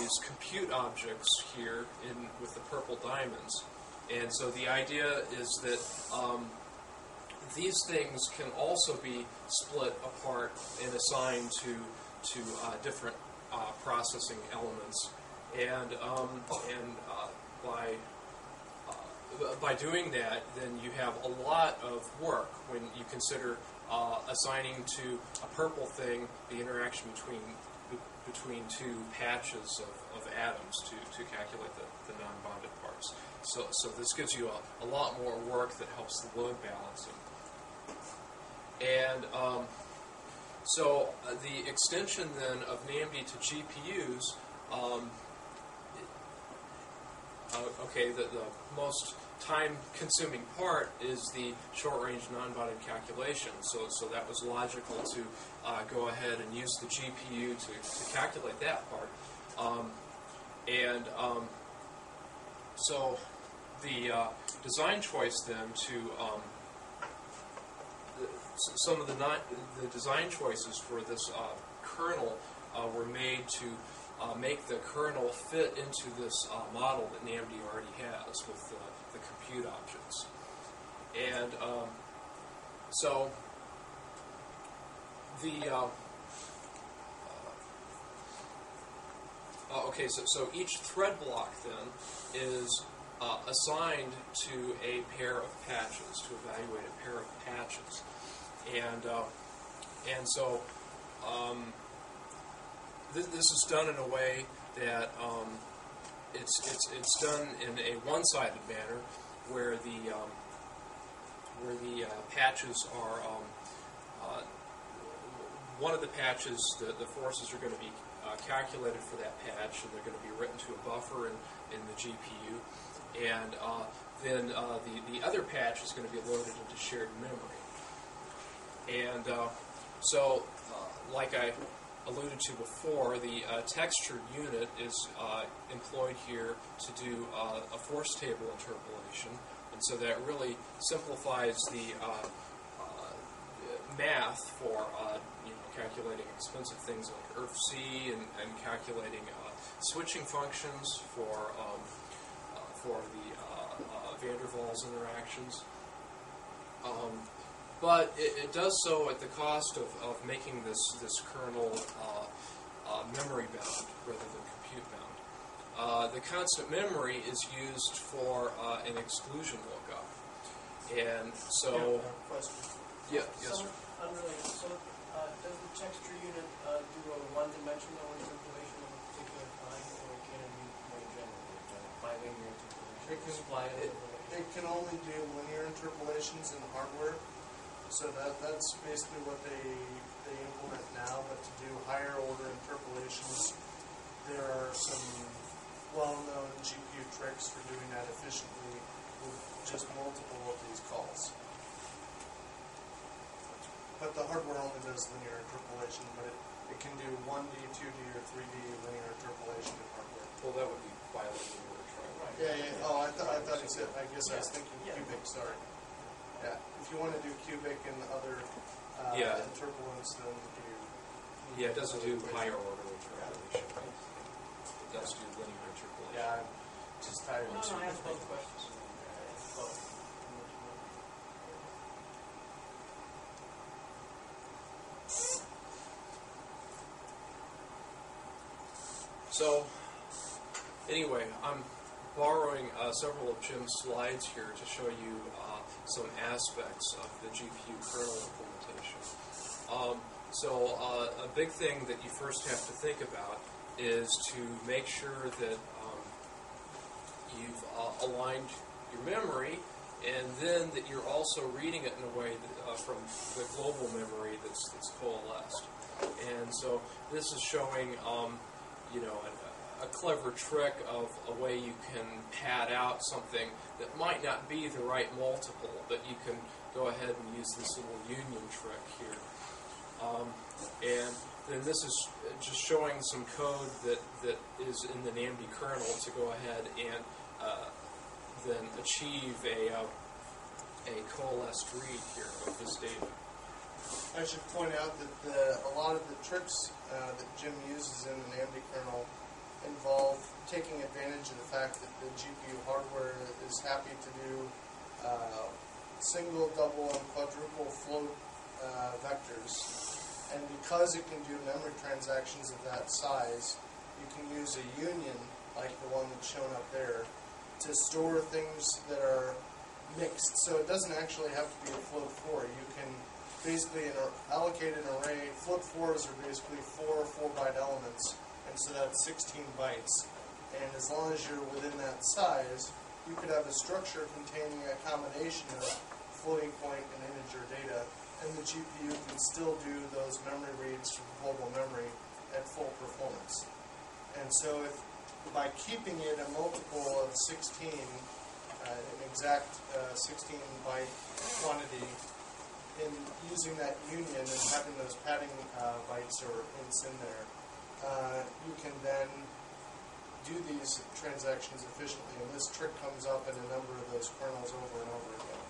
these compute objects here with the purple diamonds. And so the idea is that these things can also be split apart and assigned to different processing elements. And by doing that, then you have a lot of work when you consider assigning to a purple thing the interaction between two patches of atoms to calculate the non-bonded parts. So this gives you a lot more work that helps the load balancing. And so the extension then of NAMD to GPUs, okay, the most time-consuming part is the short-range non-bonded calculation. So that was logical to go ahead and use the GPU to calculate that part. So the design choice then to some of the design choices for this kernel were made to make the kernel fit into this model that NAMD already has with the compute objects. And so the okay, so each thread block then is assigned to a pair of patches, to evaluate a pair of patches. And so this is done in a way that it's done in a one-sided manner, where the patches are one of the patches, the forces are going to be calculated for that patch, and they're going to be written to a buffer in the GPU, and then the other patch is going to be loaded into shared memory. And so, like I alluded to before, the texture unit is employed here to do a force table interpolation, and so that really simplifies the math for calculating expensive things like ERF-C and calculating switching functions for the van der Waals interactions. But it does so at the cost of making this kernel memory bound rather than compute bound. The constant memory is used for an exclusion lookup, and so yes. Unrelated. So does the texture unit do a one-dimensional interpolation of a particular kind, or can it be more general, bilinear interpolation? It can only do linear interpolations in hardware. So that's basically what they implement now, but to do higher order interpolations, there are some well-known GPU tricks for doing that efficiently with just multiple of these calls. But the hardware only does linear interpolation, but it can do 1D, 2D, or 3D linear interpolation in hardware. Well, that would be bilinear, right? Yeah. Oh, I thought you said. I guess I was thinking cubic. Sorry. Yeah, if you want to do cubic and other interpolants, then you... Yeah, it doesn't do higher order interpolation. It does do linear interpolation. Yeah, I'm just tired of I have both questions. So, anyway, I'm borrowing several of Jim's slides here to show you some aspects of the GPU kernel implementation. So a big thing that you first have to think about is to make sure that you've aligned your memory, and then that you're also reading it in a way that, from the global memory that's coalesced. And so this is showing a clever trick of a way you can pad out something that might not be the right multiple, but you can go ahead and use this little union trick here. And then this is just showing some code that is in the NAMD kernel to go ahead and then achieve a coalesced read here of this data. I should point out that a lot of the tricks that Jim uses in the NAMD kernel involve taking advantage of the fact that the GPU hardware is happy to do single, double, and quadruple float vectors. And because it can do memory transactions of that size, you can use a union, like the one that's shown up there, to store things that are mixed. So it doesn't actually have to be a float 4. You can basically allocate an array. Float 4s are basically 4 4-byte elements, and so that's 16 bytes. And as long as you're within that size, you could have a structure containing a combination of floating point and integer data, and the GPU can still do those memory reads from global memory at full performance. And so if by keeping it a multiple of 16, an exact 16-byte quantity, in using that union and having those padding bytes or ints in there, you can then do these transactions efficiently. And this trick comes up in a number of those kernels over and over again.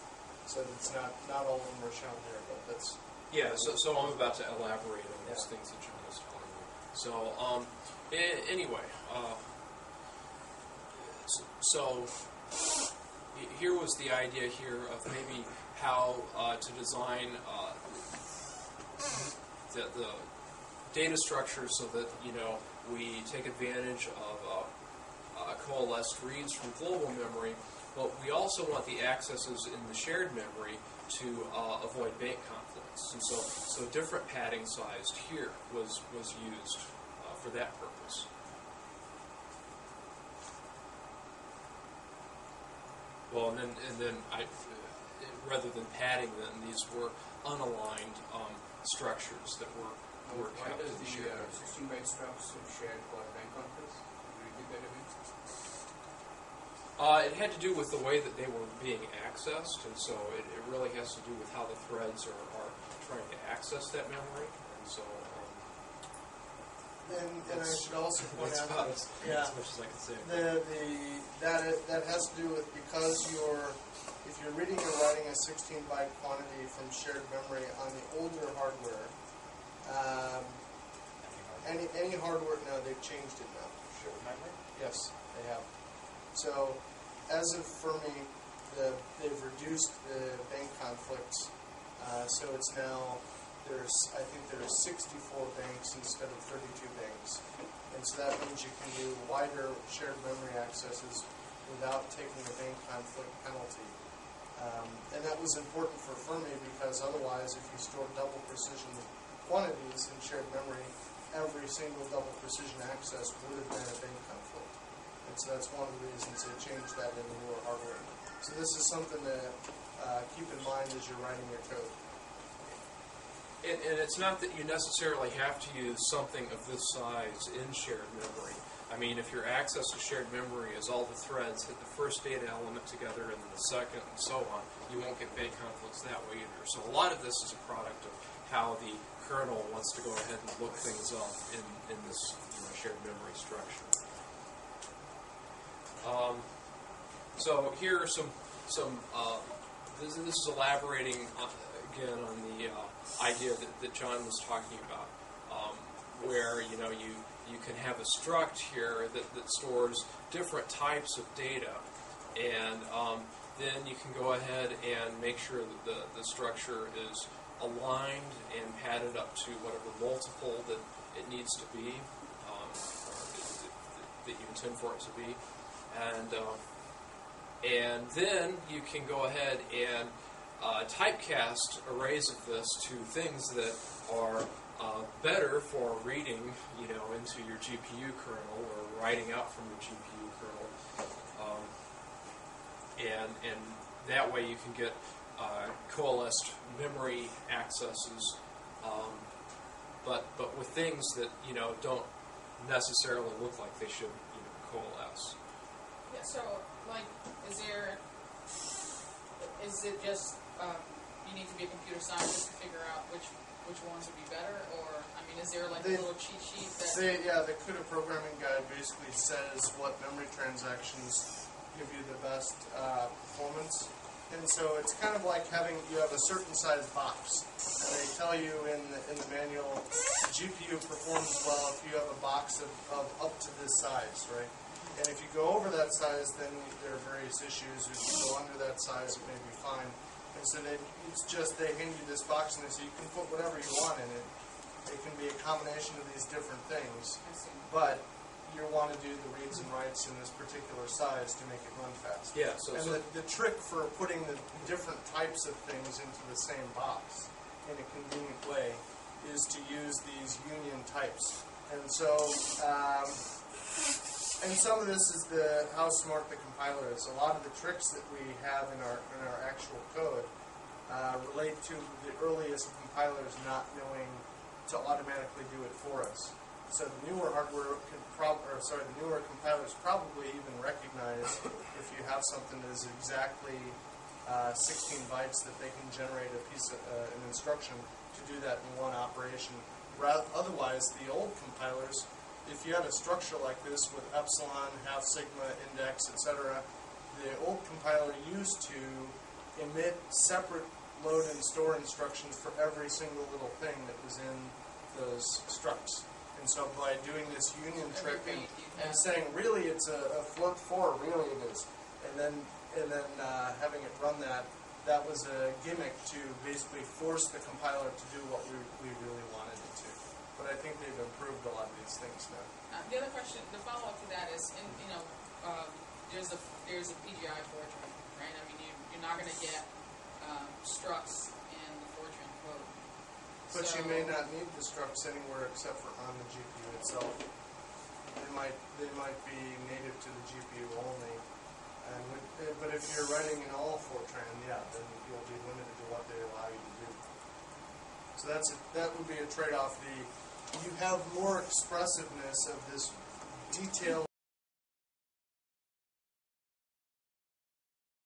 So it's not all of them are shown here, but that's... Yeah, so I'm about to elaborate on those things that John was telling you. So, anyway, so here was the idea here of maybe how to design the data structure so that, we take advantage of coalesced reads from global memory, but we also want the accesses in the shared memory to avoid bank conflicts. And so different padding sized here was used for that purpose. Well, and then rather than padding, then these were unaligned structures that were kept in the shared. 16-byte structs shared for bank conflicts? Can you repeat that a bit? It had to do with the way that they were being accessed, and so it really has to do with how the threads are trying to access that memory. And so, and I should also point that's out, about as much as I can say. that has to do with if you're reading or writing a 16-byte quantity from shared memory on the older hardware, any hardware, no, they've changed it now. Shared memory? Yes, they have. So, as of Fermi, they've reduced the bank conflicts. So it's now I think there's 64 banks instead of 32 banks, and so that means you can do wider shared memory accesses without taking a bank conflict penalty. And that was important for Fermi because otherwise, if you store double precision quantities in shared memory, every single double precision access would have been a bank conflict. And so that's one of the reasons they changed that in the newer hardware. So this is something to keep in mind as you're writing your code. And it's not that you necessarily have to use something of this size in shared memory. I mean, if your access to shared memory is all the threads hit the first data element together and then the second and so on, you won't get bank conflicts that way either. So a lot of this is a product of how the kernel wants to go ahead and look things up in this shared memory structure. So here are some this is elaborating again on the idea that John was talking about, where you can have a struct here that stores different types of data, and then you can go ahead and make sure that the structure is aligned and padded up to whatever multiple that it needs to be, or that you intend for it to be, and then you can go ahead and typecast arrays of this to things that are better for reading, into your GPU kernel or writing out from your GPU kernel, and that way you can get coalesced memory accesses, but with things that don't necessarily look like they should coalesce. Yeah. So, is it just you need to be a computer scientist to figure out which ones would be better, or is there a little cheat sheet that? The CUDA programming guide basically says what memory transactions give you the best performance, and so it's kind of like you have a certain size box, and they tell you in the manual GPU GPU performs well if you have a box of up to this size, right? And if you go over that size, then there are various issues. If you go under that size, it may be fine. And so it's just they hand you this box and they say you can put whatever you want in it. It can be a combination of these different things, but you want to do the reads and writes in this particular size to make it run fast. Yeah. And the trick for putting the different types of things into the same box in a convenient way is to use these union types. And so, and some of this is how smart the compiler is. A lot of the tricks that we have in our actual code relate to the earliest compilers not knowing to automatically do it for us. So the newer hardware the newer compilers probably even recognize if you have something that is exactly 16 bytes that they can generate an instruction to do that in one operation. Otherwise, the old compilers, if you had a structure like this with epsilon, half sigma, index, etc., the old compiler used to emit separate load and store instructions for every single little thing that was in those structs. And so by doing this union trick and saying, really it's a float 4, really it is, and then having it run that was a gimmick to basically force the compiler to do what we really wanted it to. But I think they've improved a lot of these things now. The other question, the follow-up to that is, there's a PGI Fortran, right? I mean, you're not going to get structs in the Fortran code. But you may not need the structs anywhere except for on the GPU itself. They might be native to the GPU only. But if you're writing in all Fortran, yeah, then you'll be limited to what they allow you to do. So that would be a trade-off. You have more expressiveness of this detailed